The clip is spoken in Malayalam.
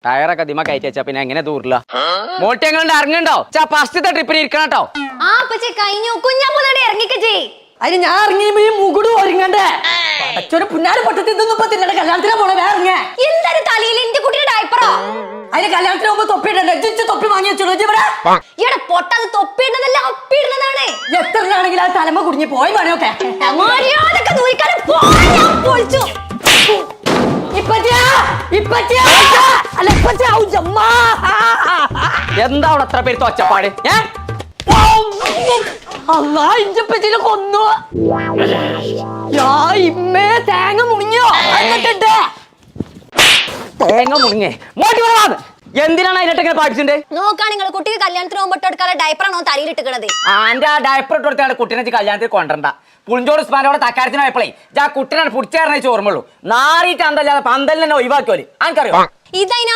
ടയറൊക്കെ ദിമ കയറ്റി വെച്ചാ പിന്നെ എങ്ങനെ ദൂരില്ല മോട്ടി എങ്ങനെ ഇറങ്ങണ്ടോ ഫസ്റ്റത്തെ ട്രിപ്പിന് ഇരിക്കണം കേട്ടോ. ആ പക്ഷെ കഴിഞ്ഞു കുഞ്ഞാപ്പൂടെ ഇറങ്ങിക്കേ. അതിന് ഞാൻ ഇറങ്ങിയപ്പോ ഈ മുകുട് ഒരുങ്ങണ്ടേ പടച്ചൊരു പുന്നാര് പൊട്ടത്തി ഇതൊന്നും തിന്നട കല്യാണത്തിനാ പോണേ വേറെ ഇറങ്ങേ. എന്താണ് തലയിൽ എന്റെ കുട്ടിയുടെ ഡയപ്പറോ? അതിന് കല്യാണത്തിന് പോകുമ്പോ തൊപ്പിയിടണ്ടേ തൊപ്പി വാങ്ങി വെച്ചോളൂ ഇവിടെ ഇവിടെ പൊട്ടത് തൊപ്പിയിടുന്നതല്ല ഒപ്പിയിടുന്നതാണ്. എത്രയാണെങ്കിൽ ആ തലമ കുടുങ്ങി പോയി പണിയൊക്കെ മര്യാദക്ക് ദൂരിക്കാനും പൊളിച്ചു. എന്താ അവിടെ എത്ര പേര് ഒച്ചപ്പാട്? അള്ളാഹിന്റെ കൊന്നു ഇമ്മേ തേങ്ങ മുണിഞ്ഞോ എന്നിട്ട് തേങ്ങ മുടിങ്ങേ മോട്ടി വേണം. എന്തിനാണ് അതിനിട്ട് പഠിച്ചിട്ടുണ്ട്? നോക്കാ നിങ്ങൾ കുട്ടിക്ക് കല്യാണത്തിന് പോകുമ്പോ ഇട്ടെടുക്കാതെ ഡയപ്പറാണോ തലയിലിട്ടുക്കണത്? ആന്റെ ആ ഡയപ്പർ ഇട്ട് കൊടുത്താണ് കുട്ടീനെ കല്യാണത്തിൽ കൊണ്ടണ്ട. പുളിഞ്ചോട് ഉസ്മാനോടെ തക്കാരത്തിന് പോയപ്പോഴേ ആ കുട്ടീനെ പിടിച്ചേർന്നേ ഓർമ്മയുള്ളൂ. നാറിയിട്ട് അന്തല്ലാതെ പന്തലിനെ ഒഴിവാക്കിയോല് ആർക്കറിയോ? ഇതതിനാ